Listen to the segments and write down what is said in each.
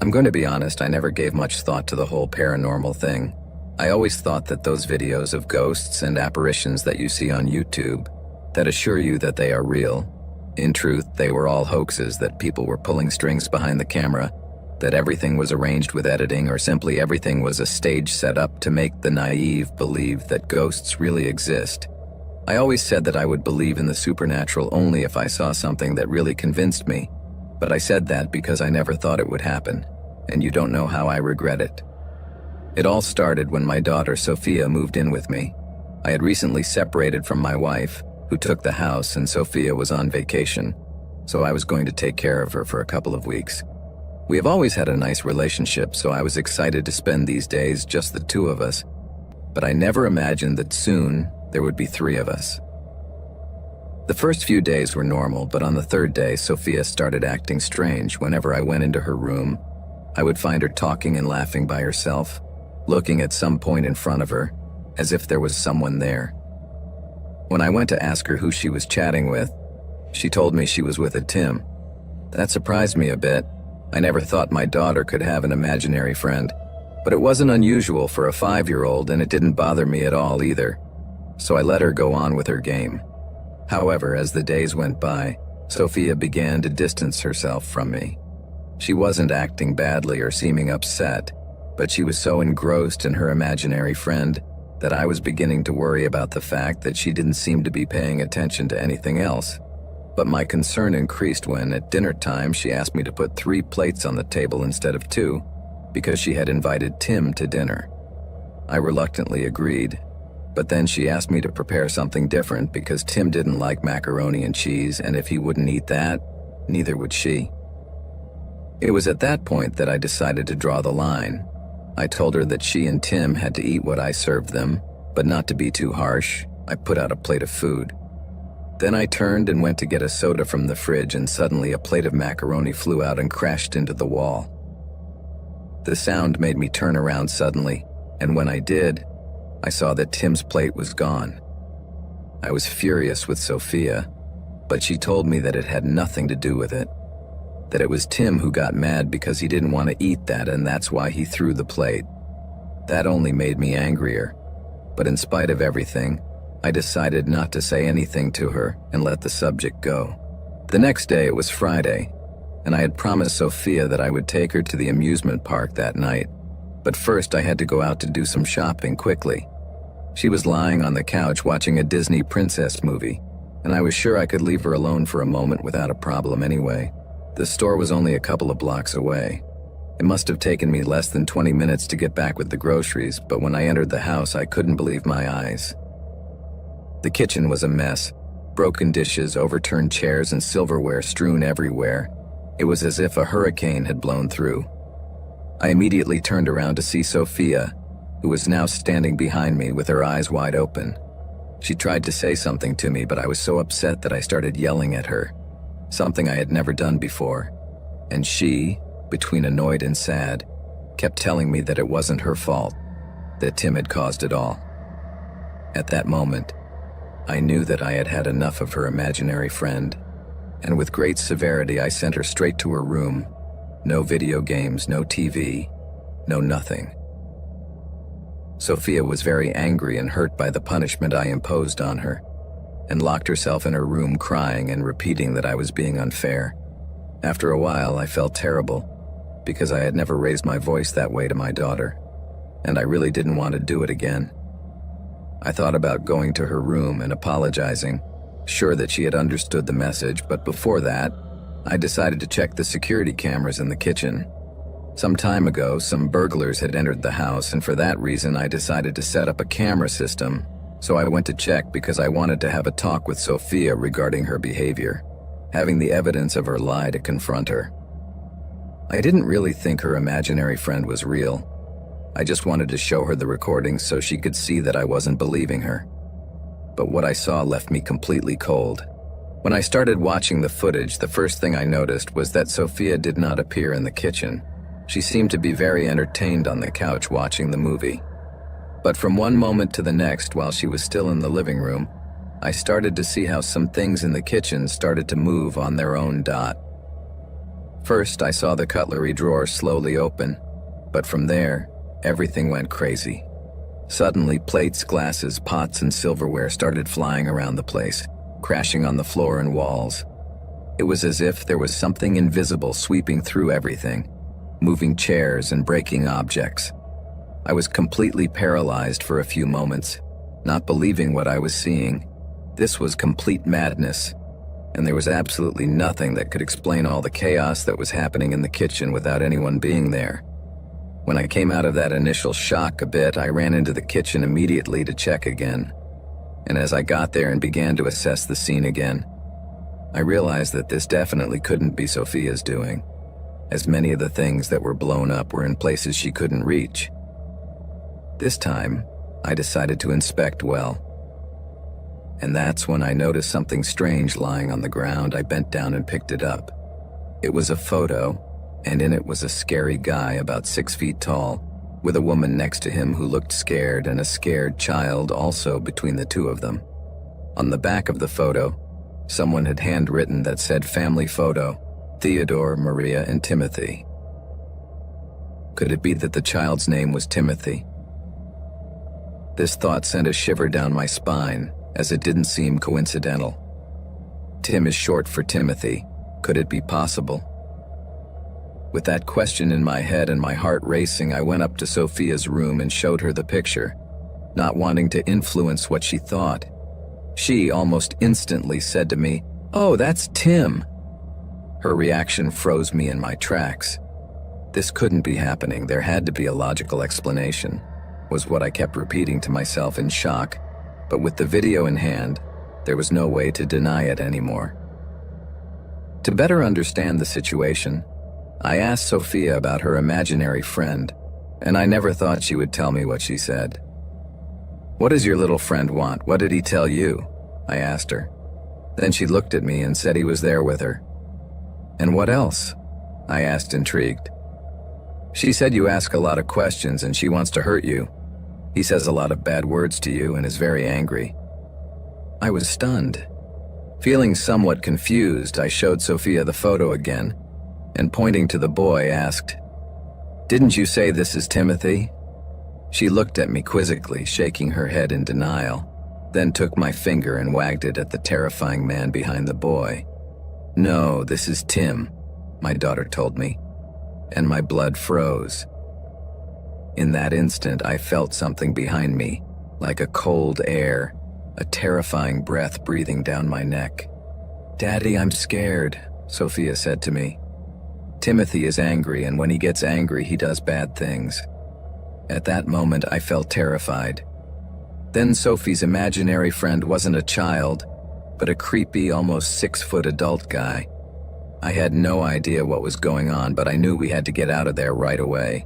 I'm going to be honest, I never gave much thought to the whole paranormal thing. I always thought that those videos of ghosts and apparitions that you see on YouTube that assure you that they are real, in truth, they were all hoaxes, that people were pulling strings behind the camera, that everything was arranged with editing, or simply everything was a stage set up to make the naive believe that ghosts really exist. I always said that I would believe in the supernatural only if I saw something that really convinced me, but I said that because I never thought it would happen, and you don't know how I regret it. It all started when my daughter Sophia moved in with me. I had recently separated from my wife, who took the house, and Sophia was on vacation, so I was going to take care of her for a couple of weeks. We have always had a nice relationship, so I was excited to spend these days just the two of us, but I never imagined that soon there would be three of us. The first few days were normal, but on the third day, Sophia started acting strange. Whenever I went into her room, I would find her talking and laughing by herself, looking at some point in front of her, as if there was someone there. When I went to ask her who she was chatting with, she told me she was with a Tim. That surprised me a bit. I never thought my daughter could have an imaginary friend, but it wasn't unusual for a 5-year-old, and it didn't bother me at all either, so I let her go on with her game. However, as the days went by, Sophia began to distance herself from me. She wasn't acting badly or seeming upset, but she was so engrossed in her imaginary friend that I was beginning to worry about the fact that she didn't seem to be paying attention to anything else. But my concern increased when, at dinner time, she asked me to put 3 plates on the table instead of 2, because she had invited Tim to dinner. I reluctantly agreed, but then she asked me to prepare something different because Tim didn't like macaroni and cheese, and if he wouldn't eat that, neither would she. It was at that point that I decided to draw the line. I told her that she and Tim had to eat what I served them, but not to be too harsh. I put out a plate of food. Then I turned and went to get a soda from the fridge, and suddenly a plate of macaroni flew out and crashed into the wall. The sound made me turn around suddenly, and when I did, I saw that Tim's plate was gone. I was furious with Sophia, but she told me that it had nothing to do with it, that it was Tim who got mad because he didn't want to eat that, and that's why he threw the plate. That only made me angrier, but in spite of everything, I decided not to say anything to her and let the subject go. The next day, it was Friday, and I had promised Sophia that I would take her to the amusement park that night, but first I had to go out to do some shopping quickly. She was lying on the couch watching a Disney princess movie, and I was sure I could leave her alone for a moment without a problem anyway. The store was only a couple of blocks away. It must have taken me less than 20 minutes to get back with the groceries, but when I entered the house, I couldn't believe my eyes. The kitchen was a mess. Broken dishes, overturned chairs, and silverware strewn everywhere. It was as if a hurricane had blown through. I immediately turned around to see Sophia, who was now standing behind me with her eyes wide open. She tried to say something to me, but I was so upset that I started yelling at her, something I had never done before. And she, between annoyed and sad, kept telling me that it wasn't her fault, that Tim had caused it all. At that moment, I knew that I had had enough of her imaginary friend, and with great severity I sent her straight to her room. No video games, no TV, no nothing. Sophia was very angry and hurt by the punishment I imposed on her, and locked herself in her room crying and repeating that I was being unfair. After a while, I felt terrible, because I had never raised my voice that way to my daughter, and I really didn't want to do it again. I thought about going to her room and apologizing, sure that she had understood the message, but before that, I decided to check the security cameras in the kitchen. Some time ago, some burglars had entered the house, and for that reason, I decided to set up a camera system. So I went to check because I wanted to have a talk with Sophia regarding her behavior, having the evidence of her lie to confront her. I didn't really think her imaginary friend was real. I just wanted to show her the recordings so she could see that I wasn't believing her. But what I saw left me completely cold. When I started watching the footage, the first thing I noticed was that Sophia did not appear in the kitchen. She seemed to be very entertained on the couch watching the movie. But from one moment to the next, while she was still in the living room, I started to see how some things in the kitchen started to move on their own. First, I saw the cutlery drawer slowly open, but from there, everything went crazy. Suddenly, plates, glasses, pots, and silverware started flying around the place, crashing on the floor and walls. It was as if there was something invisible sweeping through everything, moving chairs and breaking objects. I was completely paralyzed for a few moments, not believing what I was seeing. This was complete madness, and there was absolutely nothing that could explain all the chaos that was happening in the kitchen without anyone being there. When I came out of that initial shock a bit, I ran into the kitchen immediately to check again. And as I got there and began to assess the scene again, I realized that this definitely couldn't be Sophia's doing, as many of the things that were blown up were in places she couldn't reach. This time, I decided to inspect well. And that's when I noticed something strange lying on the ground. I bent down and picked it up. It was a photo, and in it was a scary guy about 6 feet tall, with a woman next to him who looked scared and a scared child also between the two of them. On the back of the photo, someone had handwritten that said family photo, Theodore, Maria, and Timothy. Could it be that the child's name was Timothy? This thought sent a shiver down my spine, as it didn't seem coincidental. Tim is short for Timothy. Could it be possible? With that question in my head and my heart racing, I went up to Sophia's room and showed her the picture, not wanting to influence what she thought. She almost instantly said to me, "Oh, that's Tim." Her reaction froze me in my tracks. This couldn't be happening. There had to be a logical explanation, was what I kept repeating to myself in shock. But with the video in hand, there was no way to deny it anymore. To better understand the situation, I asked Sophia about her imaginary friend, and I never thought she would tell me what she said. "What does your little friend want? What did he tell you?" I asked her. Then she looked at me and said he was there with her. "And what else?" I asked, intrigued. "She said you ask a lot of questions and she wants to hurt you. He says a lot of bad words to you and is very angry." I was stunned. Feeling somewhat confused, I showed Sophia the photo again, and pointing to the boy, asked, "Didn't you say this is Timothy?" She looked at me quizzically, shaking her head in denial, then took my finger and wagged it at the terrifying man behind the boy. "No, this is Tim," my daughter told me, and my blood froze. In that instant, I felt something behind me, like a cold air, a terrifying breath breathing down my neck. "Daddy, I'm scared," Sophia said to me. "Timothy is angry, and when he gets angry, he does bad things." At that moment, I felt terrified. Then Sophie's imaginary friend wasn't a child, but a creepy, almost 6-foot adult guy. I had no idea what was going on, but I knew we had to get out of there right away.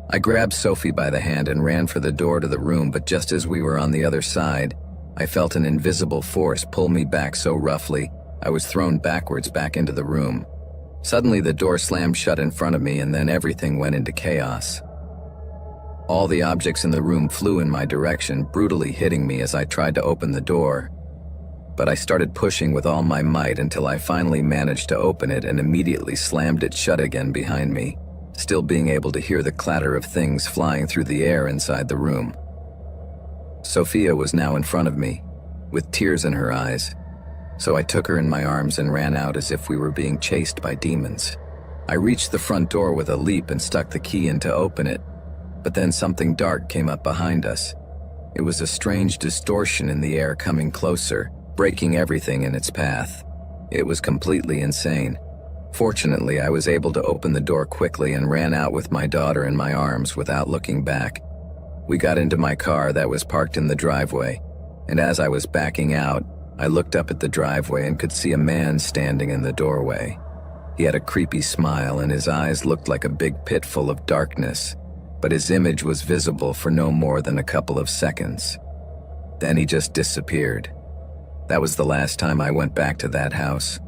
I grabbed Sophie by the hand and ran for the door to the room, but just as we were on the other side, I felt an invisible force pull me back so roughly, I was thrown backwards back into the room. Suddenly the door slammed shut in front of me, and then everything went into chaos. All the objects in the room flew in my direction, brutally hitting me as I tried to open the door. But I started pushing with all my might until I finally managed to open it and immediately slammed it shut again behind me, still being able to hear the clatter of things flying through the air inside the room. Sophia was now in front of me, with tears in her eyes, so I took her in my arms and ran out as if we were being chased by demons. I reached the front door with a leap and stuck the key in to open it, but then something dark came up behind us. It was a strange distortion in the air coming closer, breaking everything in its path. It was completely insane. Fortunately, I was able to open the door quickly and ran out with my daughter in my arms without looking back. We got into my car that was parked in the driveway, and as I was backing out, I looked up at the driveway and could see a man standing in the doorway. He had a creepy smile and his eyes looked like a big pit full of darkness, but his image was visible for no more than a couple of seconds. Then he just disappeared. That was the last time I went back to that house.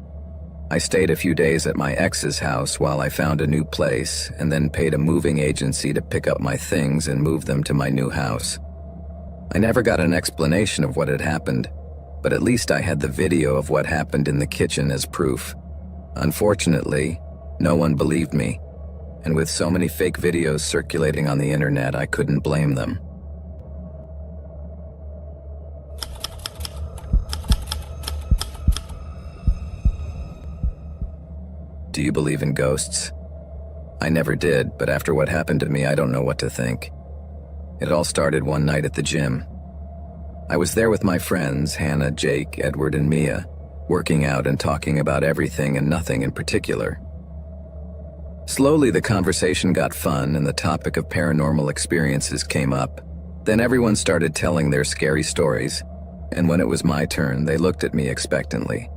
I stayed a few days at my ex's house while I found a new place, and then paid a moving agency to pick up my things and move them to my new house. I never got an explanation of what had happened, but at least I had the video of what happened in the kitchen as proof. Unfortunately, No one believed me, and with so many fake videos circulating on the internet, I couldn't blame them. Do you believe in ghosts? I never did, but after what happened to me, I don't know what to think. It all started one night at the gym. I was there with my friends, Hannah, Jake, Edward, and Mia, working out and talking about everything and nothing in particular. Slowly, the conversation got fun and the topic of paranormal experiences came up. Then everyone started telling their scary stories, and when it was my turn, they looked at me expectantly.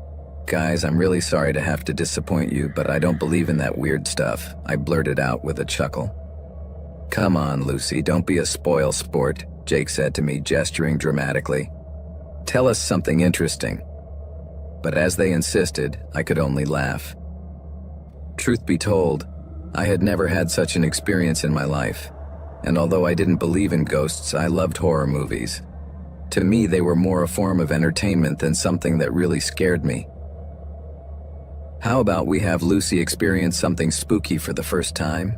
"Guys, I'm really sorry to have to disappoint you, but I don't believe in that weird stuff," I blurted out with a chuckle. "Come on, Lucy, don't be a spoil sport," Jake said to me, gesturing dramatically. "Tell us something interesting." But as they insisted, I could only laugh. Truth be told, I had never had such an experience in my life, and although I didn't believe in ghosts, I loved horror movies. To me, they were more a form of entertainment than something that really scared me. "How about we have Lucy experience something spooky for the first time?"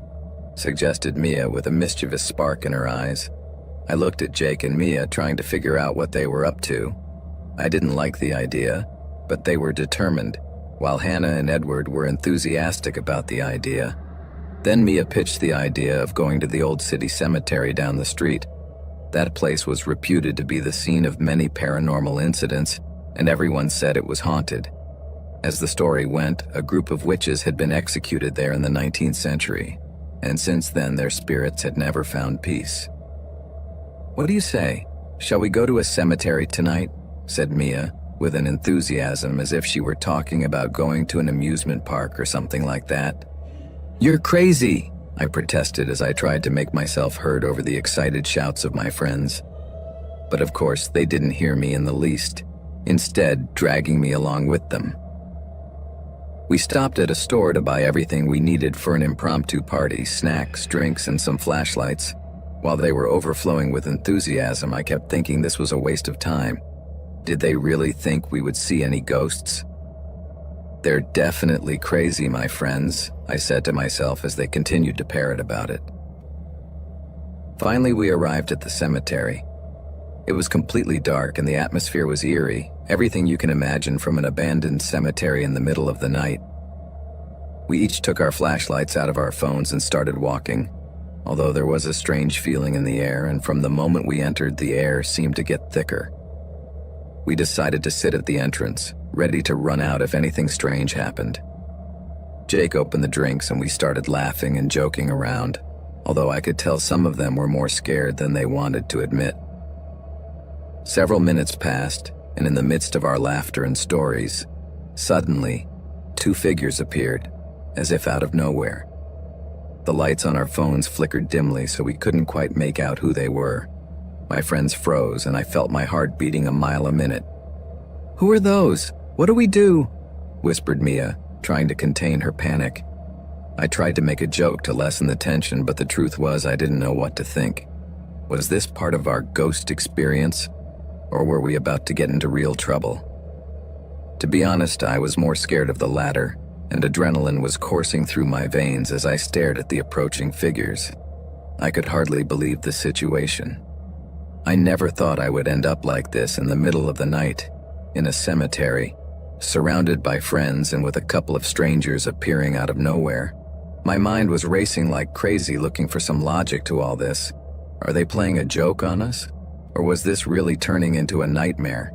suggested Mia with a mischievous spark in her eyes. I looked at Jake and Mia, trying to figure out what they were up to. I didn't like the idea, but they were determined, while Hannah and Edward were enthusiastic about the idea. Then Mia pitched the idea of going to the old city cemetery down the street. That place was reputed to be the scene of many paranormal incidents, and everyone said it was haunted. As the story went, a group of witches had been executed there in the 19th century, and since then their spirits had never found peace. "What do you say? Shall we go to a cemetery tonight?" said Mia, with an enthusiasm as if she were talking about going to an amusement park or something like that. "You're crazy!" I protested as I tried to make myself heard over the excited shouts of my friends. But of course, they didn't hear me in the least, instead dragging me along with them. We stopped at a store to buy everything we needed for an impromptu party: snacks, drinks, and some flashlights. While they were overflowing with enthusiasm, I kept thinking this was a waste of time. Did they really think we would see any ghosts? "They're definitely crazy, my friends," I said to myself as they continued to parrot about it. Finally, we arrived at the cemetery. It was completely dark and the atmosphere was eerie, everything you can imagine from an abandoned cemetery in the middle of the night. We each took our flashlights out of our phones and started walking, although there was a strange feeling in the air, and from the moment we entered, the air seemed to get thicker. We decided to sit at the entrance, ready to run out if anything strange happened. Jake opened the drinks and we started laughing and joking around, although I could tell some of them were more scared than they wanted to admit. Several minutes passed, and in the midst of our laughter and stories, suddenly, two figures appeared, as if out of nowhere. The lights on our phones flickered dimly, so we couldn't quite make out who they were. My friends froze, and I felt my heart beating a mile a minute. "Who are those? What do we do?" whispered Mia, trying to contain her panic. I tried to make a joke to lessen the tension, but the truth was I didn't know what to think. Was this part of our ghost experience, or were we about to get into real trouble? To be honest, I was more scared of the latter, and adrenaline was coursing through my veins as I stared at the approaching figures. I could hardly believe the situation. I never thought I would end up like this in the middle of the night, in a cemetery, surrounded by friends and with a couple of strangers appearing out of nowhere. My mind was racing like crazy, looking for some logic to all this. Are they playing a joke on us? Or was this really turning into a nightmare?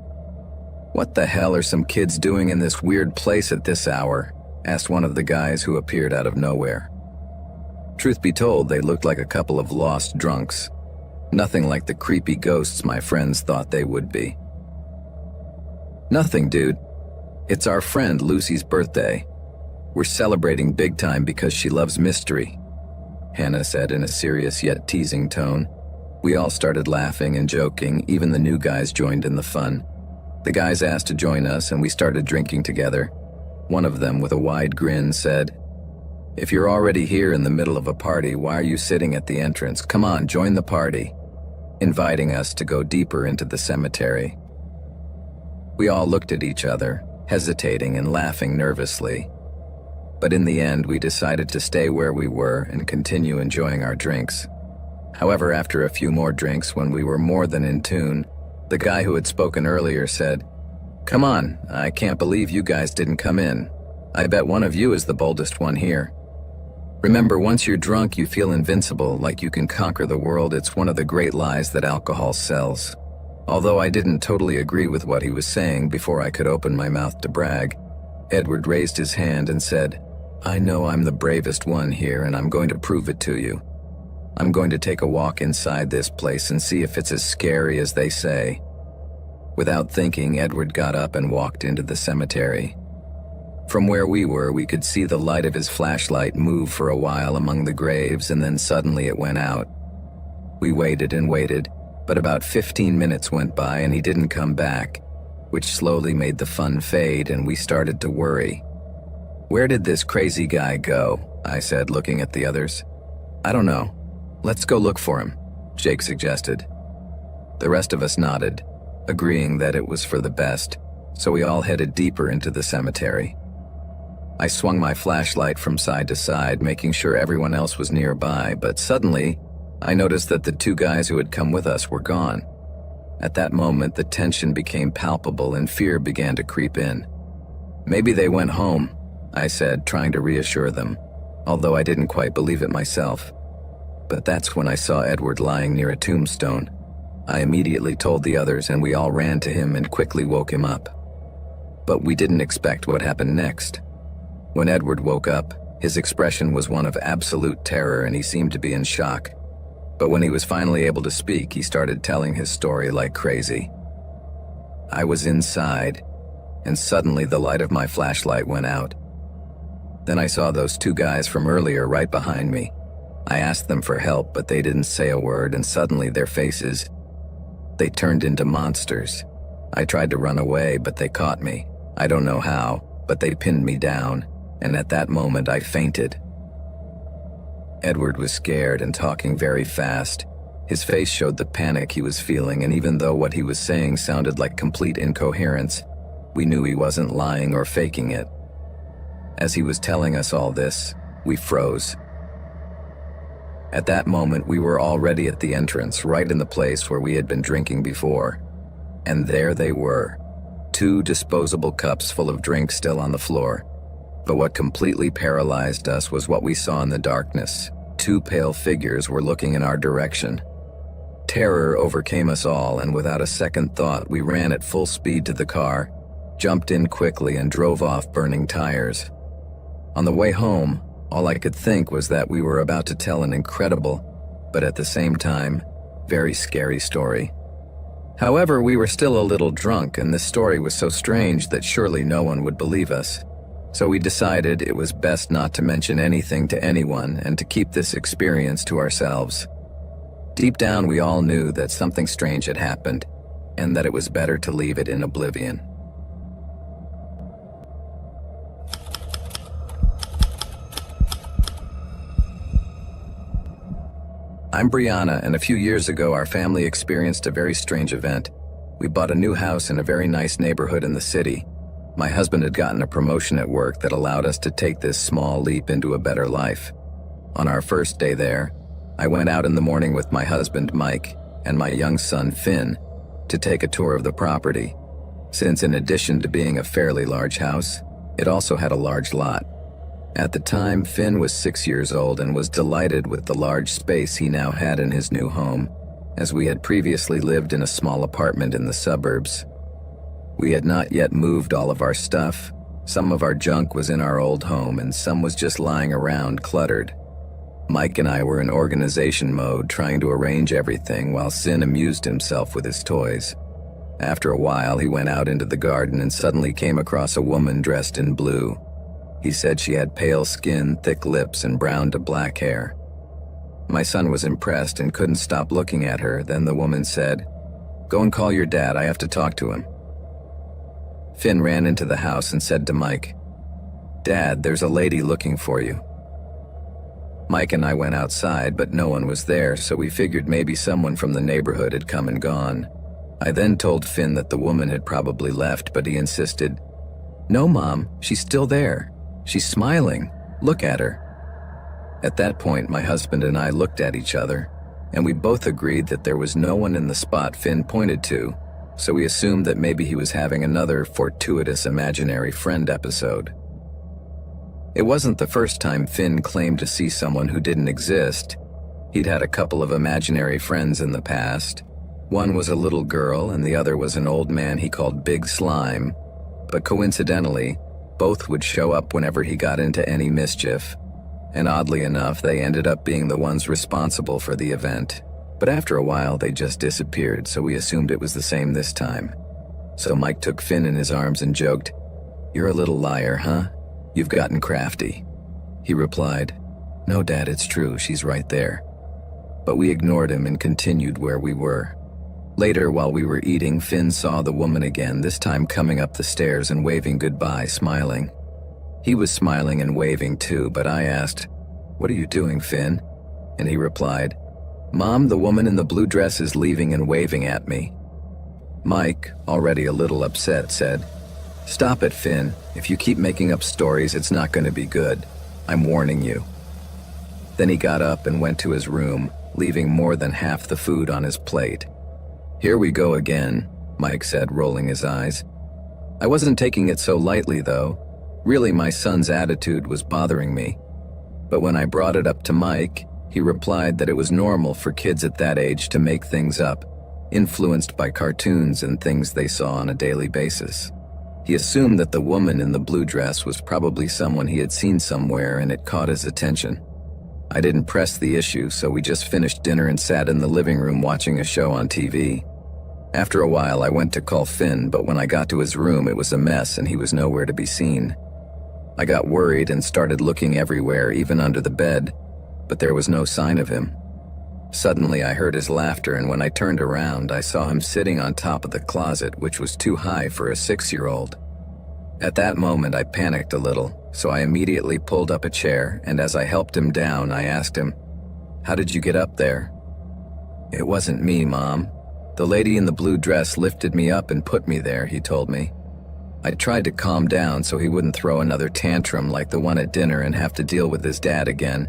"What the hell are some kids doing in this weird place at this hour?" asked one of the guys who appeared out of nowhere. Truth be told, they looked like a couple of lost drunks. Nothing like the creepy ghosts my friends thought they would be. "Nothing, dude. It's our friend Lucy's birthday. We're celebrating big time because she loves mystery," Hannah said in a serious yet teasing tone. We all started laughing and joking, even the new guys joined in the fun. The guys asked to join us and we started drinking together. One of them, with a wide grin, said, "If you're already here in the middle of a party, why are you sitting at the entrance? Come on, join the party," inviting us to go deeper into the cemetery. We all looked at each other, hesitating and laughing nervously. But in the end, we decided to stay where we were and continue enjoying our drinks. However, after a few more drinks, when we were more than in tune, the guy who had spoken earlier said, "Come on, I can't believe you guys didn't come in. I bet one of you is the boldest one here." Remember, once you're drunk, you feel invincible, like you can conquer the world. It's one of the great lies that alcohol sells. Although I didn't totally agree with what he was saying before I could open my mouth to brag, Edward raised his hand and said, "I know I'm the bravest one here, and I'm going to prove it to you. I'm going to take a walk inside this place and see if it's as scary as they say." Without thinking, Edward got up and walked into the cemetery. From where we were, we could see the light of his flashlight move for a while among the graves, and then suddenly it went out. We waited and waited, but about 15 minutes went by and he didn't come back, which slowly made the fun fade, and we started to worry. "Where did this crazy guy go?" I said, looking at the others. "I don't know. Let's go look for him," Jake suggested. The rest of us nodded, agreeing that it was for the best, so we all headed deeper into the cemetery. I swung my flashlight from side to side, making sure everyone else was nearby, but suddenly, I noticed that the two guys who had come with us were gone. At that moment, the tension became palpable and fear began to creep in. "Maybe they went home," I said, trying to reassure them, although I didn't quite believe it myself. But that's when I saw Edward lying near a tombstone. I immediately told the others, and we all ran to him and quickly woke him up. But we didn't expect what happened next. When Edward woke up, his expression was one of absolute terror and he seemed to be in shock. But when he was finally able to speak, he started telling his story like crazy. I was inside, and suddenly the light of my flashlight went out. Then I saw those two guys from earlier right behind me. I asked them for help, but they didn't say a word, and suddenly their faces, they turned into monsters. I tried to run away, but they caught me. I don't know how, but they pinned me down, and at that moment I fainted. Edward was scared and talking very fast. His face showed the panic he was feeling, and even though what he was saying sounded like complete incoherence, we knew he wasn't lying or faking it. As he was telling us all this, we froze. At that moment, we were already at the entrance, right in the place where we had been drinking before. And there they were, 2 disposable cups full of drink still on the floor. But what completely paralyzed us was what we saw in the darkness. 2 pale figures were looking in our direction. Terror overcame us all, and without a second thought, we ran at full speed to the car, jumped in quickly, and drove off, burning tires. On the way home, all I could think was that we were about to tell an incredible, but at the same time, very scary story. However, we were still a little drunk, and this story was so strange that surely no one would believe us. So we decided it was best not to mention anything to anyone and to keep this experience to ourselves. Deep down, we all knew that something strange had happened, and that it was better to leave it in oblivion. I'm Brianna, and a few years ago our family experienced a very strange event. We bought a new house in a very nice neighborhood in the city. My husband had gotten a promotion at work that allowed us to take this small leap into a better life. On our first day there, I went out in the morning with my husband, Mike, and my young son, Finn, to take a tour of the property. Since in addition to being a fairly large house, it also had a large lot. At the time, Finn was 6 years old and was delighted with the large space he now had in his new home, as we had previously lived in a small apartment in the suburbs. We had not yet moved all of our stuff. Some of our junk was in our old home and some was just lying around cluttered. Mike and I were in organization mode, trying to arrange everything while Sin amused himself with his toys. After a while, he went out into the garden and suddenly came across a woman dressed in blue. He said she had pale skin, thick lips, and brown to black hair. My son was impressed and couldn't stop looking at her. Then the woman said, "Go and call your dad, I have to talk to him." Finn ran into the house and said to Mike, "Dad, there's a lady looking for you." Mike and I went outside, but no one was there, so we figured maybe someone from the neighborhood had come and gone. I then told Finn that the woman had probably left, but he insisted, "No, Mom, she's still there. She's smiling. Look at her." At that point, my husband and I looked at each other, and we both agreed that there was no one in the spot Finn pointed to, so we assumed that maybe he was having another fortuitous imaginary friend episode. It wasn't the first time Finn claimed to see someone who didn't exist. He'd had a couple of imaginary friends in the past. One was a little girl and the other was an old man he called Big Slime, but coincidentally, both would show up whenever he got into any mischief, and oddly enough, they ended up being the ones responsible for the event. But after a while, they just disappeared, so we assumed it was the same this time. So Mike took Finn in his arms and joked, "You're a little liar, huh? You've gotten crafty." He replied, "No, Dad, it's true, she's right there." But we ignored him and continued where we were. Later, while we were eating, Finn saw the woman again, this time coming up the stairs and waving goodbye, smiling. He was smiling and waving too, but I asked, "What are you doing, Finn?" And he replied, "Mom, the woman in the blue dress is leaving and waving at me." Mike, already a little upset, said, "Stop it, Finn. If you keep making up stories, it's not going to be good. I'm warning you." Then he got up and went to his room, leaving more than half the food on his plate. "Here we go again," Mike said, rolling his eyes. I wasn't taking it so lightly, though. Really, my son's attitude was bothering me. But when I brought it up to Mike, he replied that it was normal for kids at that age to make things up, influenced by cartoons and things they saw on a daily basis. He assumed that the woman in the blue dress was probably someone he had seen somewhere and it caught his attention. I didn't press the issue, so we just finished dinner and sat in the living room watching a show on TV. After a while, I went to call Finn, but when I got to his room, it was a mess and he was nowhere to be seen. I got worried and started looking everywhere, even under the bed, but there was no sign of him. Suddenly, I heard his laughter, and when I turned around, I saw him sitting on top of the closet, which was too high for a 6-year-old. At that moment, I panicked a little, so I immediately pulled up a chair, and as I helped him down, I asked him, "How did you get up there?" "It wasn't me, Mom. The lady in the blue dress lifted me up and put me there," he told me. I tried to calm down so he wouldn't throw another tantrum like the one at dinner and have to deal with his dad again,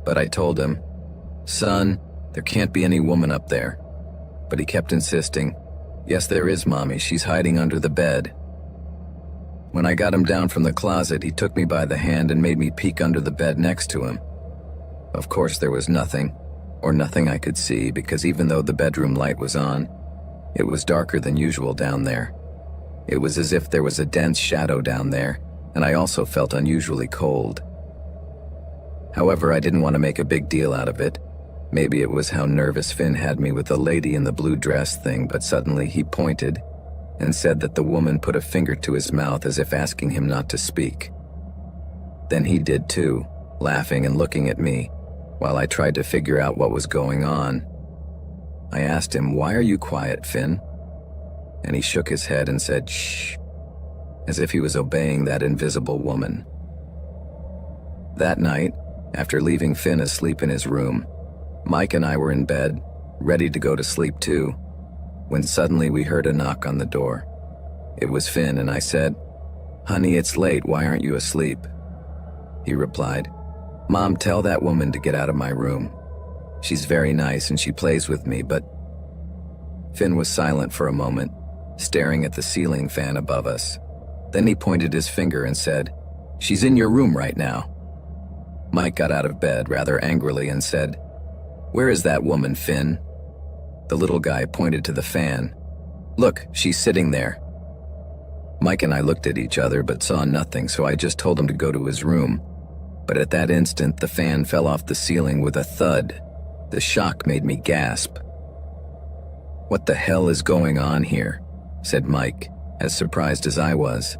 but I told him, "Son, there can't be any woman up there." But he kept insisting, "Yes, there is, Mommy. She's hiding under the bed." When I got him down from the closet, he took me by the hand and made me peek under the bed next to him. Of course, there was nothing, or nothing I could see, because even though the bedroom light was on, it was darker than usual down there. It was as if there was a dense shadow down there, and I also felt unusually cold. However, I didn't want to make a big deal out of it. Maybe it was how nervous Finn had me with the lady in the blue dress thing, but suddenly he pointed and said that the woman put a finger to his mouth as if asking him not to speak. Then he did too, laughing and looking at me, while I tried to figure out what was going on. I asked him, "Why are you quiet, Finn?" And he shook his head and said, "Shh," as if he was obeying that invisible woman. That night, after leaving Finn asleep in his room, Mike and I were in bed, ready to go to sleep too, when suddenly we heard a knock on the door. It was Finn, and I said, "Honey, it's late, why aren't you asleep?" He replied, "Mom, tell that woman to get out of my room. She's very nice and she plays with me, but..." Finn was silent for a moment, staring at the ceiling fan above us. Then he pointed his finger and said, "She's in your room right now." Mike got out of bed rather angrily and said, "Where is that woman, Finn?" The little guy pointed to the fan. "Look, she's sitting there." Mike and I looked at each other but saw nothing, so I just told him to go to his room. But at that instant, the fan fell off the ceiling with a thud. The shock made me gasp. "What the hell is going on here?" said Mike, as surprised as I was.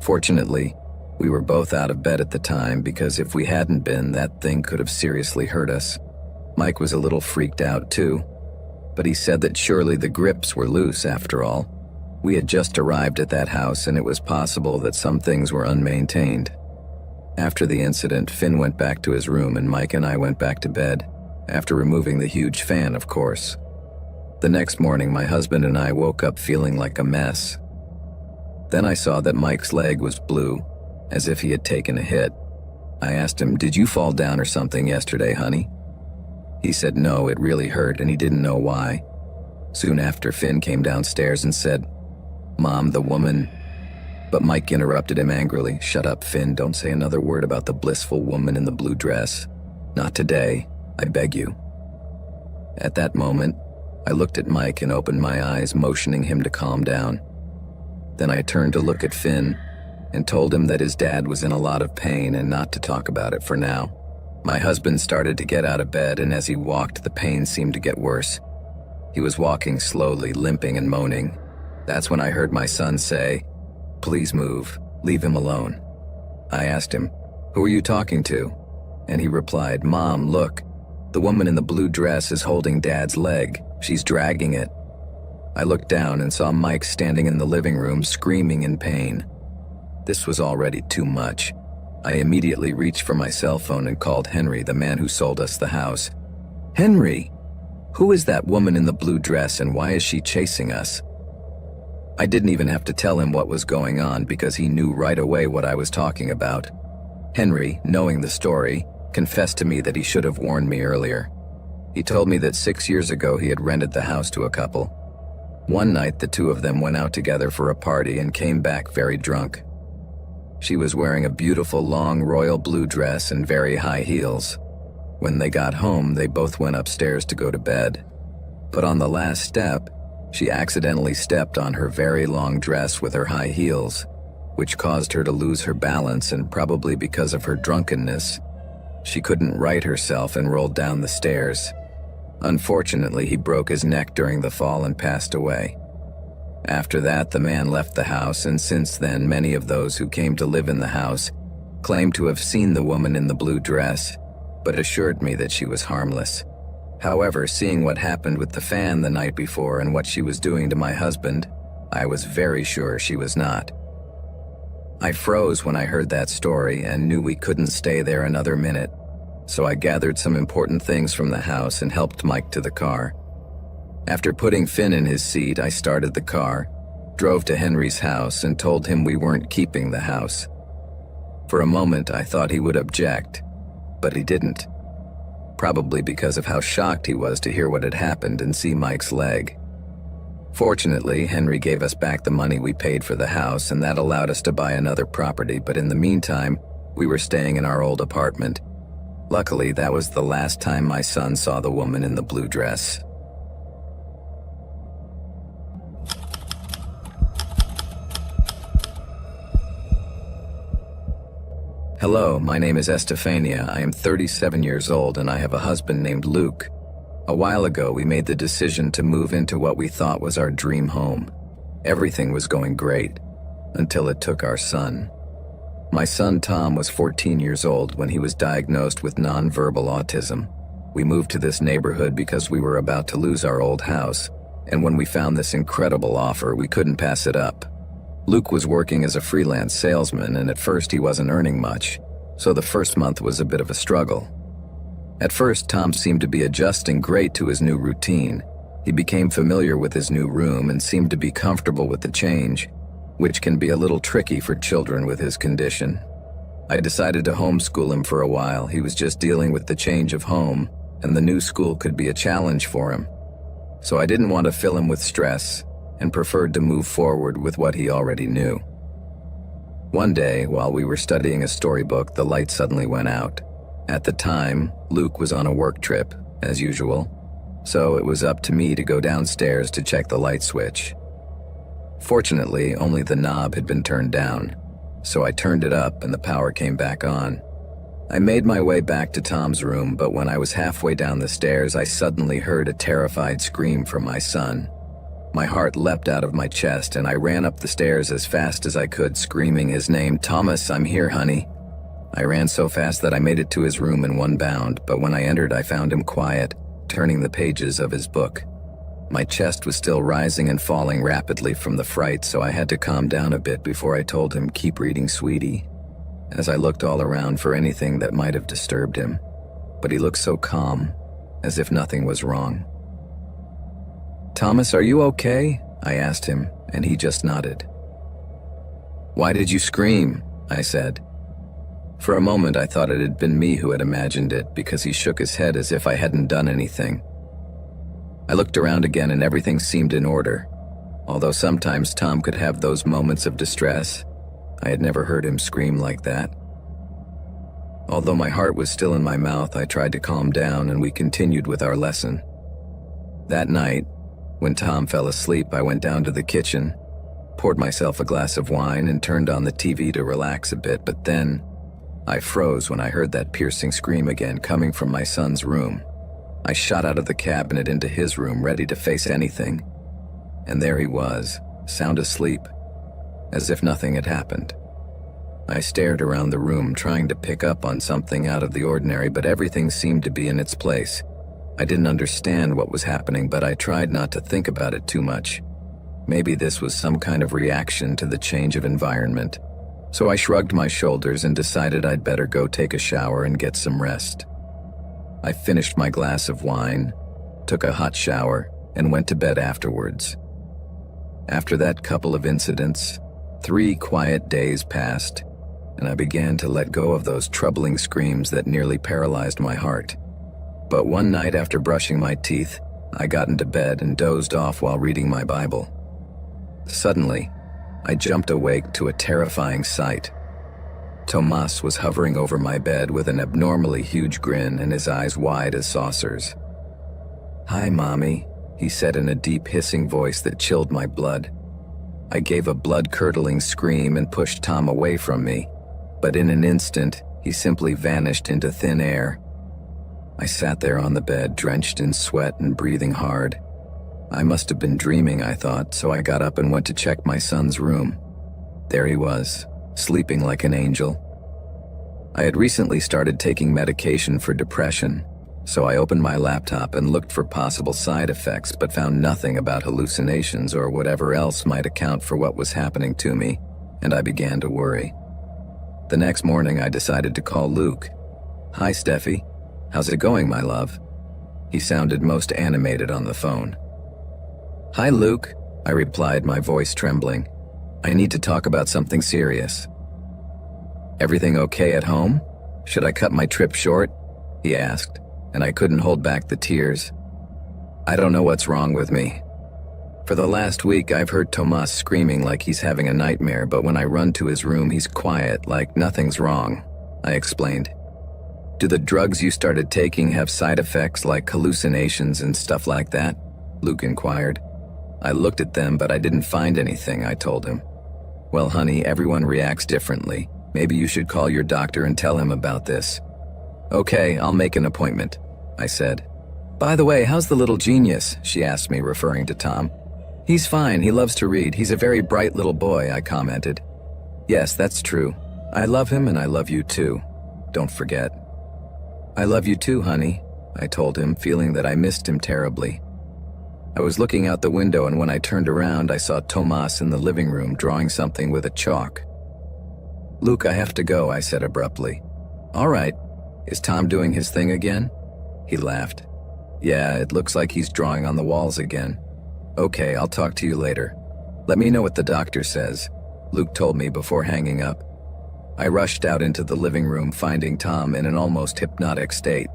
Fortunately, we were both out of bed at the time, because if we hadn't been, that thing could have seriously hurt us. Mike was a little freaked out too, but he said that surely the grips were loose after all. We had just arrived at that house and it was possible that some things were unmaintained. After the incident, Finn went back to his room and Mike and I went back to bed, after removing the huge fan, of course. The next morning, my husband and I woke up feeling like a mess. Then I saw that Mike's leg was blue, as if he had taken a hit. I asked him, "Did you fall down or something yesterday, honey?" He said no, it really hurt and he didn't know why. Soon after, Finn came downstairs and said, "Mom, the woman..." But Mike interrupted him angrily. "Shut up, Finn, don't say another word about the blissful woman in the blue dress. Not today, I beg you." At that moment, I looked at Mike and opened my eyes, motioning him to calm down. Then I turned to look at Finn and told him that his dad was in a lot of pain and not to talk about it for now. My husband started to get out of bed, and as he walked, the pain seemed to get worse. He was walking slowly, limping and moaning. That's when I heard my son say, "Please move, leave him alone." I asked him, "Who are you talking to?" And he replied, "Mom, look, the woman in the blue dress is holding Dad's leg. She's dragging it." I looked down and saw Mike standing in the living room, screaming in pain. This was already too much. I immediately reached for my cell phone and called Henry, the man who sold us the house. "Henry, who is that woman in the blue dress and why is she chasing us?" I didn't even have to tell him what was going on because he knew right away what I was talking about. Henry, knowing the story, confessed to me that he should have warned me earlier. He told me that 6 years ago he had rented the house to a couple. One night the two of them went out together for a party and came back very drunk. She was wearing a beautiful long royal blue dress and very high heels. When they got home, they both went upstairs to go to bed. But on the last step, she accidentally stepped on her very long dress with her high heels, which caused her to lose her balance, and probably because of her drunkenness, she couldn't right herself and rolled down the stairs. Unfortunately, he broke his neck during the fall and passed away. After that, the man left the house, and since then, many of those who came to live in the house claimed to have seen the woman in the blue dress, but assured me that she was harmless. However, seeing what happened with the fan the night before and what she was doing to my husband, I was very sure she was not. I froze when I heard that story and knew we couldn't stay there another minute, so I gathered some important things from the house and helped Mike to the car. After putting Finn in his seat, I started the car, drove to Henry's house, and told him we weren't keeping the house. For a moment, I thought he would object, but he didn't. Probably because of how shocked he was to hear what had happened and see Mike's leg. Fortunately, Henry gave us back the money we paid for the house, and that allowed us to buy another property, but in the meantime, we were staying in our old apartment. Luckily, that was the last time my son saw the woman in the blue dress. Hello, my name is Estefania. I am 37 years old and I have a husband named Luke. A while ago, we made the decision to move into what we thought was our dream home. Everything was going great, until it took our son. My son Tom was 14 years old when he was diagnosed with nonverbal autism. We moved to this neighborhood because we were about to lose our old house, and when we found this incredible offer, we couldn't pass it up. Luke was working as a freelance salesman, and at first he wasn't earning much, so the first month was a bit of a struggle. At first, Tom seemed to be adjusting great to his new routine. He became familiar with his new room and seemed to be comfortable with the change, which can be a little tricky for children with his condition. I decided to homeschool him for a while. He was just dealing with the change of home, and the new school could be a challenge for him. So I didn't want to fill him with stress, and preferred to move forward with what he already knew. One day, while we were studying a storybook, the light suddenly went out. At the time, Luke was on a work trip, as usual, so it was up to me to go downstairs to check the light switch. Fortunately, only the knob had been turned down, so I turned it up and the power came back on. I made my way back to Tom's room, but when I was halfway down the stairs, I suddenly heard a terrified scream from my son. My heart leapt out of my chest and I ran up the stairs as fast as I could, screaming his name. "Thomas, I'm here, honey." I ran so fast that I made it to his room in one bound, but when I entered, I found him quiet, turning the pages of his book. My chest was still rising and falling rapidly from the fright, so I had to calm down a bit before I told him, "Keep reading, sweetie," as I looked all around for anything that might have disturbed him. But he looked so calm, as if nothing was wrong. "Thomas, are you okay?" I asked him, and he just nodded. "Why did you scream?" I said. For a moment I thought it had been me who had imagined it because he shook his head as if I hadn't done anything. I looked around again and everything seemed in order. Although sometimes Tom could have those moments of distress, I had never heard him scream like that. Although my heart was still in my mouth, I tried to calm down and we continued with our lesson. That night, when Tom fell asleep, I went down to the kitchen, poured myself a glass of wine and turned on the TV to relax a bit, but then I froze when I heard that piercing scream again coming from my son's room. I shot out of the cabinet into his room, ready to face anything. And there he was, sound asleep, as if nothing had happened. I stared around the room, trying to pick up on something out of the ordinary, but everything seemed to be in its place. I didn't understand what was happening, but I tried not to think about it too much. Maybe this was some kind of reaction to the change of environment. So I shrugged my shoulders and decided I'd better go take a shower and get some rest. I finished my glass of wine, took a hot shower, and went to bed afterwards. After that couple of incidents, 3 quiet days passed, and I began to let go of those troubling screams that nearly paralyzed my heart. But one night after brushing my teeth, I got into bed and dozed off while reading my Bible. Suddenly, I jumped awake to a terrifying sight. Tomas was hovering over my bed with an abnormally huge grin and his eyes wide as saucers. "Hi, Mommy," he said in a deep hissing voice that chilled my blood. I gave a blood-curdling scream and pushed Tom away from me, but in an instant, he simply vanished into thin air. I sat there on the bed, drenched in sweat and breathing hard. I must have been dreaming, I thought, so I got up and went to check my son's room. There he was, sleeping like an angel. I had recently started taking medication for depression, so I opened my laptop and looked for possible side effects but found nothing about hallucinations or whatever else might account for what was happening to me, and I began to worry. The next morning I decided to call Luke. "Hi, Steffi. How's it going, my love?" He sounded most animated on the phone. "Hi, Luke," I replied, my voice trembling. "I need to talk about something serious." "Everything okay at home? Should I cut my trip short?" he asked, and I couldn't hold back the tears. "I don't know what's wrong with me. For the last week I've heard Tomas screaming like he's having a nightmare, but when I run to his room he's quiet, like nothing's wrong," I explained. "Do the drugs you started taking have side effects like hallucinations and stuff like that?" Luke inquired. "I looked at them, but I didn't find anything," I told him. "Well, honey, everyone reacts differently. Maybe you should call your doctor and tell him about this." "Okay, I'll make an appointment," I said. "By the way, how's the little genius?" she asked me, referring to Tom. "He's fine, he loves to read. He's a very bright little boy," I commented. "Yes, that's true. I love him and I love you too. Don't forget." "I love you too, honey," I told him, feeling that I missed him terribly. I was looking out the window, and when I turned around, I saw Tomas in the living room drawing something with a chalk. "Luke, I have to go," I said abruptly. "All right. Is Tom doing his thing again?" He laughed. "Yeah, it looks like he's drawing on the walls again." "Okay, I'll talk to you later. Let me know what the doctor says," Luke told me before hanging up. I rushed out into the living room, finding Tom in an almost hypnotic state.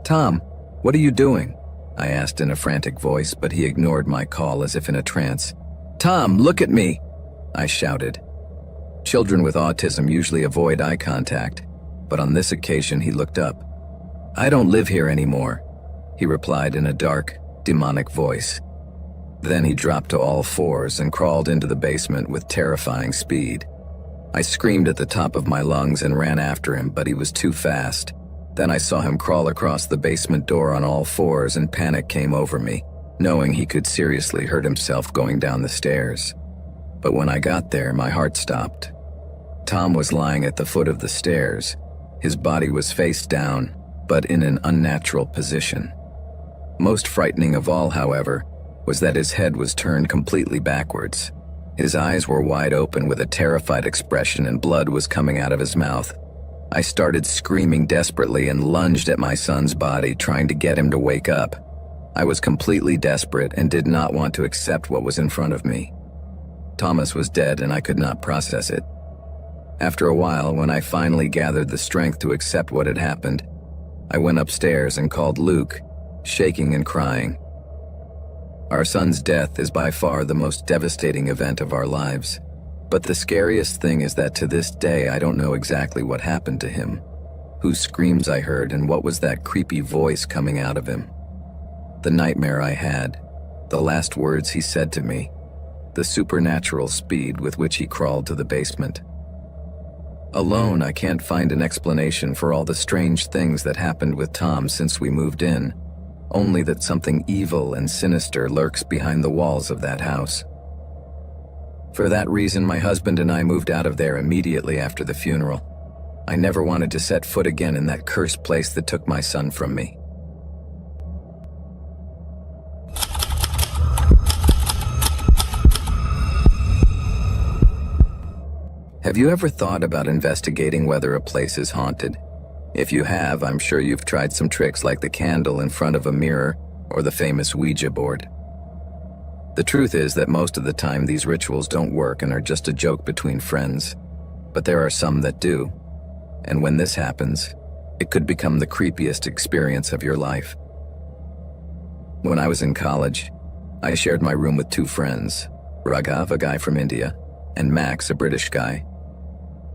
"Tom, what are you doing?" I asked in a frantic voice, but he ignored my call as if in a trance. "Tom, look at me!" I shouted. Children with autism usually avoid eye contact, but on this occasion he looked up. "I don't live here anymore," he replied in a dark, demonic voice. Then he dropped to all fours and crawled into the basement with terrifying speed. I screamed at the top of my lungs and ran after him, but he was too fast. Then I saw him crawl across the basement door on all fours, and panic came over me, knowing he could seriously hurt himself going down the stairs. But when I got there, my heart stopped. Tom was lying at the foot of the stairs. His body was face down, but in an unnatural position. Most frightening of all, however, was that his head was turned completely backwards. His eyes were wide open with a terrified expression, and blood was coming out of his mouth. I started screaming desperately and lunged at my son's body, trying to get him to wake up. I was completely desperate and did not want to accept what was in front of me. Thomas was dead, and I could not process it. After a while, when I finally gathered the strength to accept what had happened, I went upstairs and called Luke, shaking and crying. Our son's death is by far the most devastating event of our lives, but the scariest thing is that to this day I don't know exactly what happened to him, whose screams I heard, and what was that creepy voice coming out of him. The nightmare I had, the last words he said to me, the supernatural speed with which he crawled to the basement. Alone, I can't find an explanation for all the strange things that happened with Tom since we moved in, only that something evil and sinister lurks behind the walls of that house. For that reason, my husband and I moved out of there immediately after the funeral. I never wanted to set foot again in that cursed place that took my son from me. Have you ever thought about investigating whether a place is haunted? If you have, I'm sure you've tried some tricks like the candle in front of a mirror or the famous Ouija board. The truth is that most of the time these rituals don't work and are just a joke between friends, but there are some that do. And when this happens, it could become the creepiest experience of your life. When I was in college, I shared my room with two friends, Raghav, a guy from India, and Max, a British guy.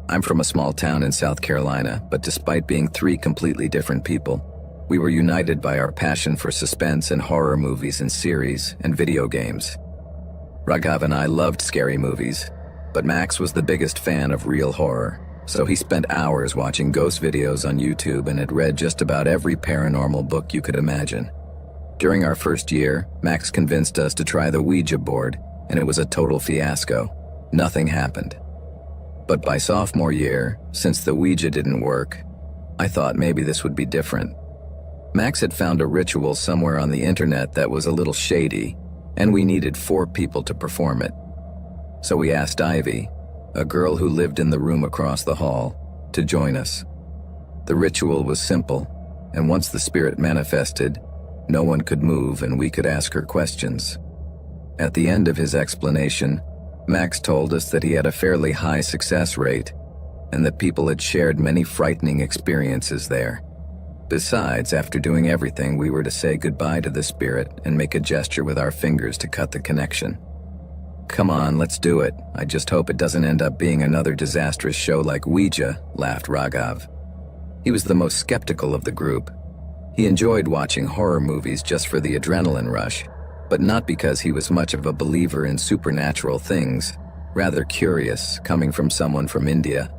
I'm from a small town in South Carolina, but despite being three completely different people, we were united by our passion for suspense and horror movies and series and video games. Raghav and I loved scary movies, but Max was the biggest fan of real horror, so he spent hours watching ghost videos on YouTube and had read just about every paranormal book you could imagine. During our first year, Max convinced us to try the Ouija board, and it was a total fiasco. Nothing happened. But by sophomore year, since the Ouija didn't work, I thought maybe this would be different. Max had found a ritual somewhere on the internet that was a little shady, and we needed 4 people to perform it. So we asked Ivy, a girl who lived in the room across the hall, to join us. The ritual was simple, and once the spirit manifested, no one could move and we could ask her questions. At the end of his explanation, Max told us that he had a fairly high success rate and that people had shared many frightening experiences there. Besides, after doing everything, we were to say goodbye to the spirit and make a gesture with our fingers to cut the connection. "Come on, let's do it. I just hope it doesn't end up being another disastrous show like Ouija," laughed Raghav. He was the most skeptical of the group. He enjoyed watching horror movies just for the adrenaline rush, but not because he was much of a believer in supernatural things, rather curious, coming from someone from India.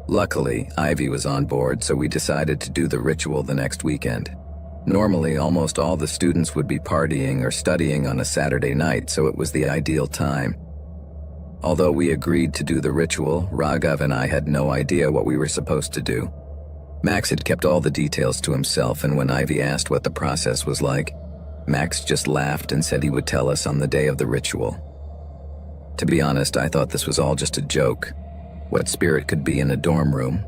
Luckily, Ivy was on board, so we decided to do the ritual the next weekend. Normally, almost all the students would be partying or studying on a Saturday night, so it was the ideal time. Although we agreed to do the ritual, Raghav and I had no idea what we were supposed to do. Max had kept all the details to himself, and when Ivy asked what the process was like, Max just laughed and said he would tell us on the day of the ritual. To be honest, I thought this was all just a joke. What spirit could be in a dorm room?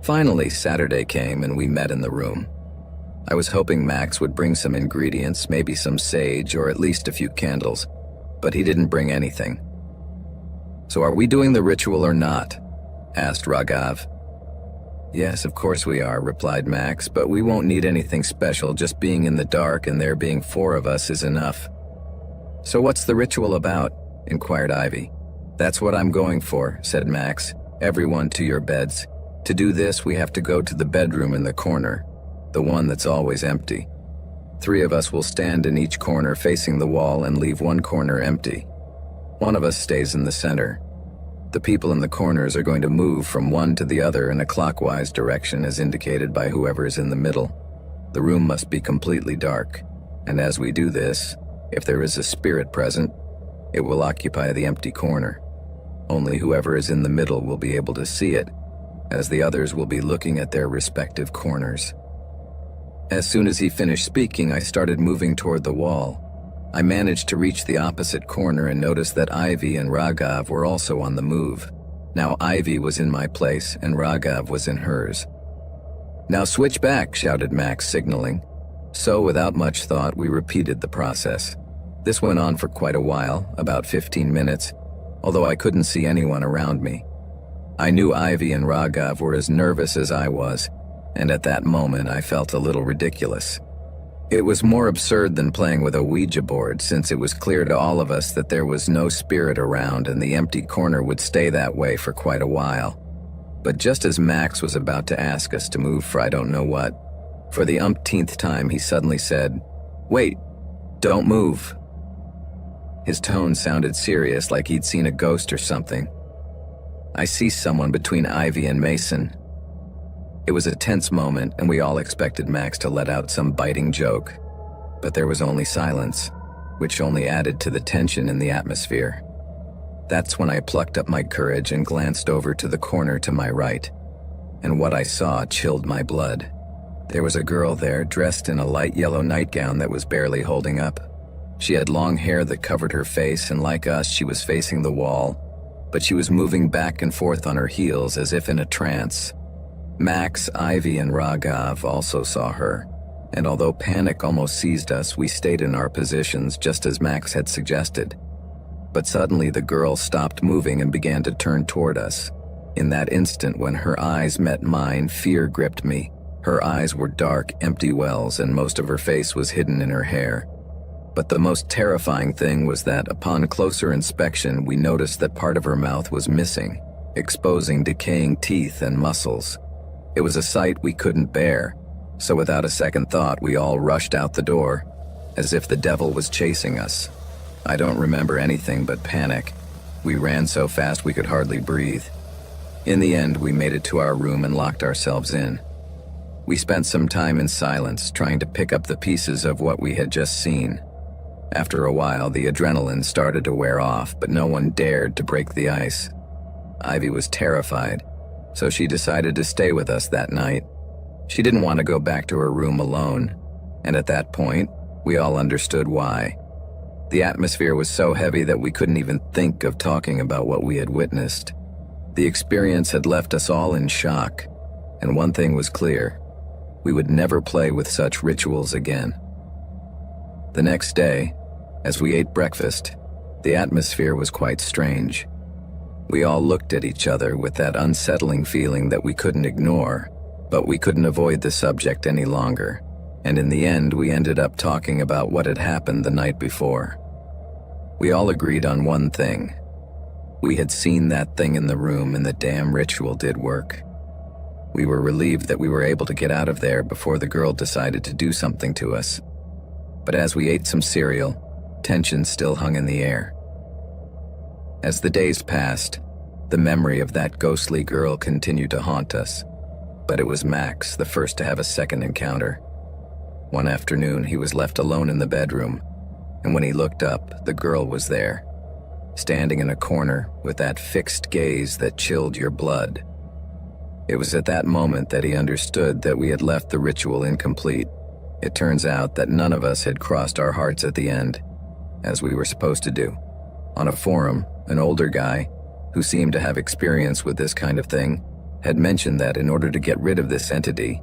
Finally, Saturday came and we met in the room. I was hoping Max would bring some ingredients, maybe some sage or at least a few candles, but he didn't bring anything. "So are we doing the ritual or not?" asked Raghav. "Yes, of course we are," replied Max, "but we won't need anything special. Just being in the dark and there being 4 of us is enough." "So what's the ritual about?" inquired Ivy. "That's what I'm going for," said Max. "Everyone to your beds. To do this, we have to go to the bedroom in the corner, the one that's always empty. 3 of us will stand in each corner facing the wall and leave one corner empty. One of us stays in the center. The people in the corners are going to move from one to the other in a clockwise direction as indicated by whoever is in the middle. The room must be completely dark, and as we do this, if there is a spirit present, it will occupy the empty corner. Only whoever is in the middle will be able to see it, as the others will be looking at their respective corners." As soon as he finished speaking, I started moving toward the wall. I managed to reach the opposite corner and noticed that Ivy and Raghav were also on the move. Now Ivy was in my place and Raghav was in hers. "Now switch back," shouted Max, signaling. So without much thought, we repeated the process. This went on for quite a while, about 15 minutes, although I couldn't see anyone around me. I knew Ivy and Raghav were as nervous as I was, and at that moment I felt a little ridiculous. It was more absurd than playing with a Ouija board, since it was clear to all of us that there was no spirit around and the empty corner would stay that way for quite a while. But just as Max was about to ask us to move for I don't know what, for the umpteenth time he suddenly said, "Wait, don't move." His tone sounded serious, like he'd seen a ghost or something. I see someone between Ivy and Mason. It was a tense moment, and we all expected Max to let out some biting joke. But there was only silence, which only added to the tension in the atmosphere. That's when I plucked up my courage and glanced over to the corner to my right. And what I saw chilled my blood. There was a girl there, dressed in a light yellow nightgown that was barely holding up. She had long hair that covered her face, and like us, she was facing the wall, but she was moving back and forth on her heels as if in a trance. Max, Ivy, and Raghav also saw her, and although panic almost seized us, we stayed in our positions just as Max had suggested. But suddenly the girl stopped moving and began to turn toward us. In that instant, when her eyes met mine, fear gripped me. Her eyes were dark, empty wells, and most of her face was hidden in her hair. But the most terrifying thing was that upon closer inspection, we noticed that part of her mouth was missing, exposing decaying teeth and muscles. It was a sight we couldn't bear, so without a second thought, we all rushed out the door, as if the devil was chasing us. I don't remember anything but panic. We ran so fast we could hardly breathe. In the end, we made it to our room and locked ourselves in. We spent some time in silence, trying to pick up the pieces of what we had just seen. After a while, the adrenaline started to wear off, but no one dared to break the ice. Ivy was terrified, so she decided to stay with us that night. She didn't want to go back to her room alone, and at that point, we all understood why. The atmosphere was so heavy that we couldn't even think of talking about what we had witnessed. The experience had left us all in shock, and one thing was clear: we would never play with such rituals again. The next day, as we ate breakfast, the atmosphere was quite strange. We all looked at each other with that unsettling feeling that we couldn't ignore, but we couldn't avoid the subject any longer, and in the end we ended up talking about what had happened the night before. We all agreed on one thing. We had seen that thing in the room, and the damn ritual did work. We were relieved that we were able to get out of there before the girl decided to do something to us. But as we ate some cereal, tension still hung in the air. As the days passed, the memory of that ghostly girl continued to haunt us. But it was Max, the first to have a second encounter. One afternoon, he was left alone in the bedroom, and when he looked up, the girl was there, standing in a corner with that fixed gaze that chilled your blood. It was at that moment that he understood that we had left the ritual incomplete. It turns out that none of us had crossed our hearts at the end, as we were supposed to do. On a forum, an older guy, who seemed to have experience with this kind of thing, had mentioned that in order to get rid of this entity,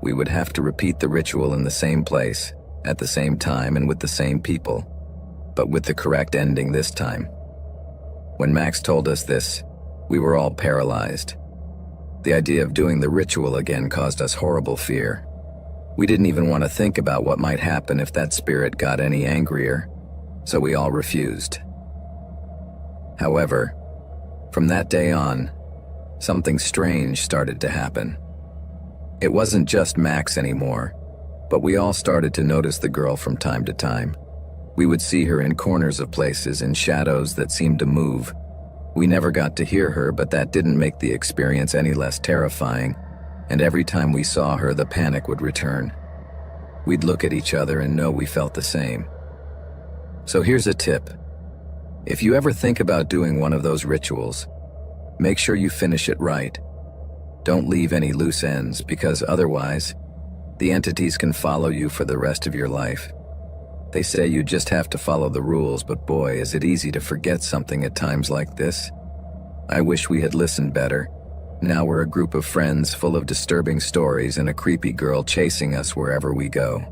we would have to repeat the ritual in the same place, at the same time, and with the same people, but with the correct ending this time. When Max told us this, we were all paralyzed. The idea of doing the ritual again caused us horrible fear. We didn't even want to think about what might happen if that spirit got any angrier, so we all refused. However, from that day on, something strange started to happen. It wasn't just Max anymore, but we all started to notice the girl from time to time. We would see her in corners of places, in shadows that seemed to move. We never got to hear her, but that didn't make the experience any less terrifying, and every time we saw her, the panic would return. We'd look at each other and know we felt the same. So here's a tip. If you ever think about doing one of those rituals, make sure you finish it right. Don't leave any loose ends, because otherwise, the entities can follow you for the rest of your life. They say you just have to follow the rules, but boy, is it easy to forget something at times like this. I wish we had listened better. Now we're a group of friends full of disturbing stories and a creepy girl chasing us wherever we go.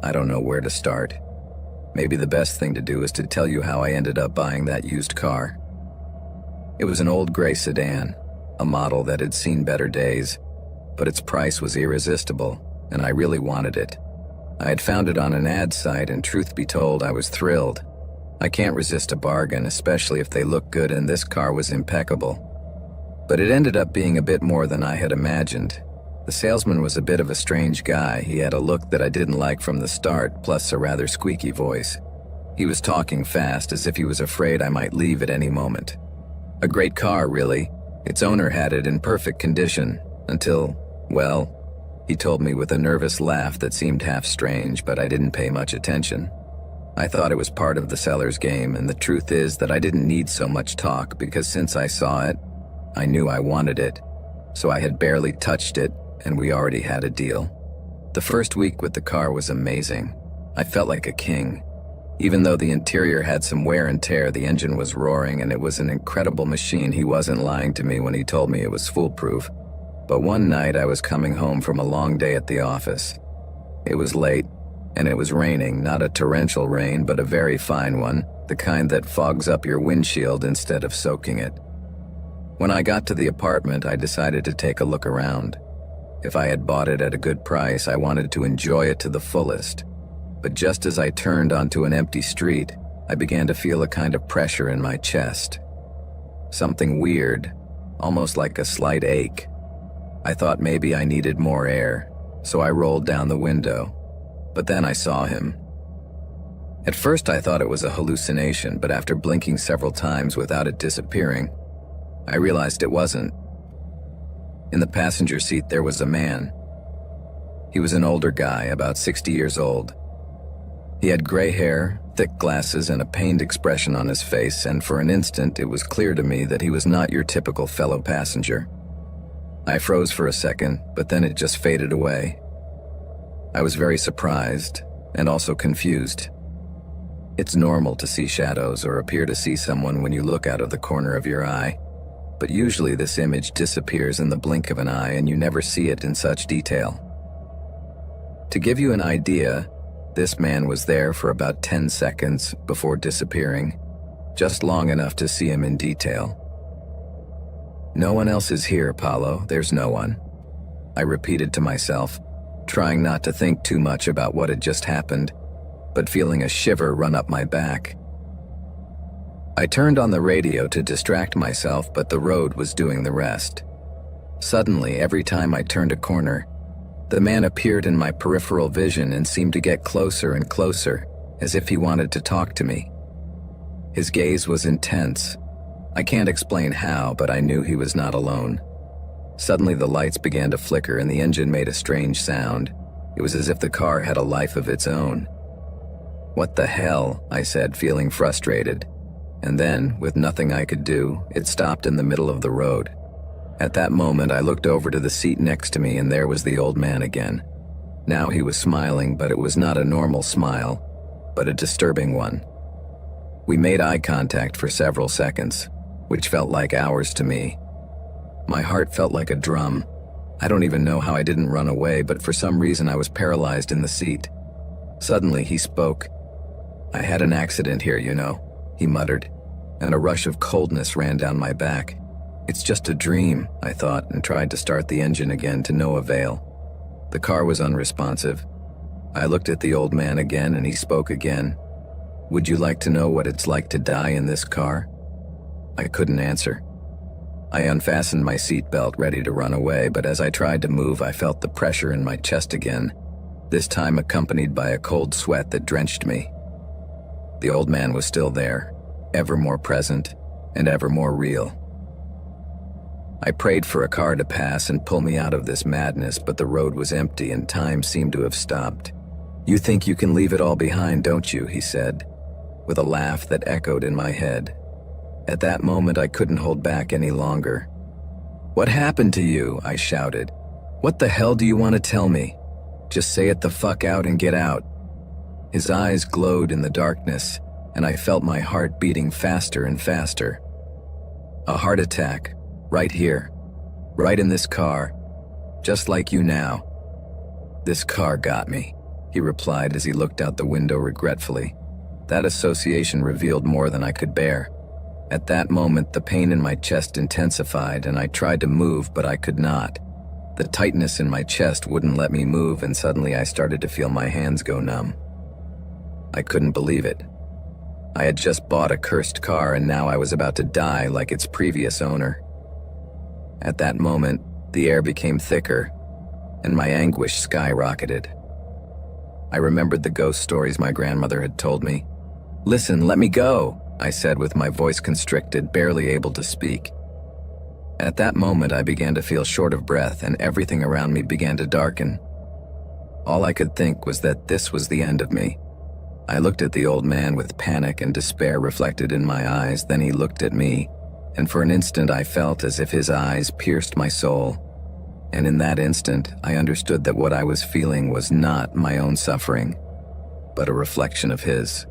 I don't know where to start. Maybe the best thing to do is to tell you how I ended up buying that used car. It was an old gray sedan, a model that had seen better days, but its price was irresistible, and I really wanted it. I had found it on an ad site, and truth be told, I was thrilled. I can't resist a bargain, especially if they look good, and this car was impeccable. But it ended up being a bit more than I had imagined. The salesman was a bit of a strange guy. He had a look that I didn't like from the start, plus a rather squeaky voice. He was talking fast, as if he was afraid I might leave at any moment. A great car, really. Its owner had it in perfect condition, until, well, he told me with a nervous laugh that seemed half strange, but I didn't pay much attention. I thought it was part of the seller's game, and the truth is that I didn't need so much talk, because since I saw it, I knew I wanted it. So I had barely touched it, and we already had a deal. The first week with the car was amazing. I felt like a king. Even though the interior had some wear and tear, the engine was roaring, and it was an incredible machine. He wasn't lying to me when he told me it was foolproof. But one night I was coming home from a long day at the office. It was late, and it was raining, not a torrential rain, but a very fine one, the kind that fogs up your windshield instead of soaking it. When I got to the apartment, I decided to take a look around. If I had bought it at a good price, I wanted to enjoy it to the fullest. But just as I turned onto an empty street, I began to feel a kind of pressure in my chest. Something weird, almost like a slight ache. I thought maybe I needed more air, so I rolled down the window. But then I saw him. At first I thought it was a hallucination, but after blinking several times without it disappearing, I realized it wasn't. In the passenger seat there was a man. He was an older guy, about 60 years old. He had gray hair, thick glasses, and a pained expression on his face, and for an instant it was clear to me that he was not your typical fellow passenger. I froze for a second, but then it just faded away. I was very surprised, and also confused. It's normal to see shadows or appear to see someone when you look out of the corner of your eye, but usually this image disappears in the blink of an eye and you never see it in such detail. To give you an idea, this man was there for about 10 seconds before disappearing, just long enough to see him in detail. "No one else is here, Paulo. There's no one," I repeated to myself, trying not to think too much about what had just happened, but feeling a shiver run up my back. I turned on the radio to distract myself, but the road was doing the rest. Suddenly, every time I turned a corner, the man appeared in my peripheral vision and seemed to get closer and closer, as if he wanted to talk to me. His gaze was intense. I can't explain how, but I knew he was not alone. Suddenly the lights began to flicker and the engine made a strange sound. It was as if the car had a life of its own. "What the hell?" I said, feeling frustrated. And then, with nothing I could do, it stopped in the middle of the road. At that moment, I looked over to the seat next to me, and there was the old man again. Now he was smiling, but it was not a normal smile, but a disturbing one. We made eye contact for several seconds, which felt like hours to me. My heart felt like a drum. I don't even know how I didn't run away, but for some reason I was paralyzed in the seat. Suddenly he spoke. "I had an accident here, you know," he muttered, and a rush of coldness ran down my back. "It's just a dream," I thought, and tried to start the engine again to no avail. The car was unresponsive. I looked at the old man again and he spoke again. "Would you like to know what it's like to die in this car?" I couldn't answer. I unfastened my seatbelt, ready to run away, but as I tried to move, I felt the pressure in my chest again, this time accompanied by a cold sweat that drenched me. The old man was still there, ever more present and ever more real. I prayed for a car to pass and pull me out of this madness, but the road was empty and time seemed to have stopped. "You think you can leave it all behind, don't you?" he said, with a laugh that echoed in my head. At that moment, I couldn't hold back any longer. "What happened to you?" I shouted. "What the hell do you want to tell me? Just say it the fuck out and get out." His eyes glowed in the darkness, and I felt my heart beating faster and faster. "A heart attack, right here, right in this car, just like you now. This car got me," he replied as he looked out the window regretfully. That association revealed more than I could bear. At that moment, the pain in my chest intensified, and I tried to move, but I could not. The tightness in my chest wouldn't let me move, and suddenly I started to feel my hands go numb. I couldn't believe it. I had just bought a cursed car, and now I was about to die like its previous owner. At that moment, the air became thicker, and my anguish skyrocketed. I remembered the ghost stories my grandmother had told me. "Listen, let me go," I said with my voice constricted, barely able to speak. At that moment, I began to feel short of breath, and everything around me began to darken. All I could think was that this was the end of me. I looked at the old man with panic and despair reflected in my eyes, then he looked at me, and for an instant I felt as if his eyes pierced my soul. And in that instant, I understood that what I was feeling was not my own suffering, but a reflection of his.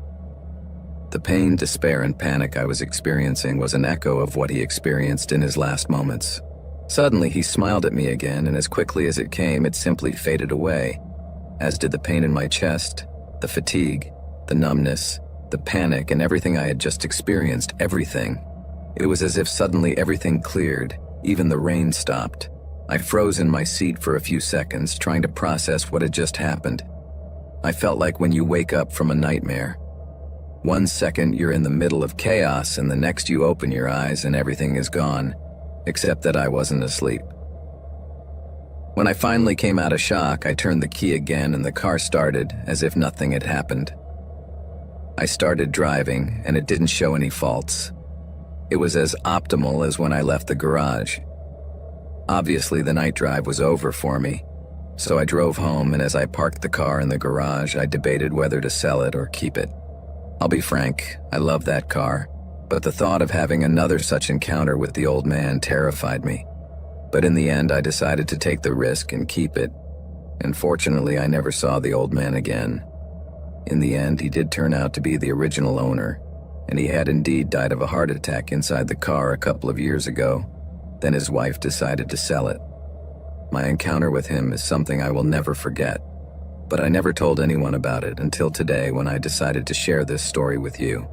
The pain, despair, and panic I was experiencing was an echo of what he experienced in his last moments. Suddenly, he smiled at me again, and as quickly as it came, it simply faded away, as did the pain in my chest, the fatigue, the numbness, the panic, and everything I had just experienced, everything. It was as if suddenly everything cleared, even the rain stopped. I froze in my seat for a few seconds, trying to process what had just happened. I felt like when you wake up from a nightmare. One second you're in the middle of chaos, and the next you open your eyes and everything is gone, except that I wasn't asleep. When I finally came out of shock, I turned the key again and the car started as if nothing had happened. I started driving, and it didn't show any faults. It was as optimal as when I left the garage. Obviously, the night drive was over for me, so I drove home, and as I parked the car in the garage, I debated whether to sell it or keep it. I'll be frank, I love that car, but the thought of having another such encounter with the old man terrified me. But in the end, I decided to take the risk and keep it, and fortunately, I never saw the old man again. In the end, he did turn out to be the original owner, and he had indeed died of a heart attack inside the car a couple of years ago. Then his wife decided to sell it. My encounter with him is something I will never forget, but I never told anyone about it until today when I decided to share this story with you.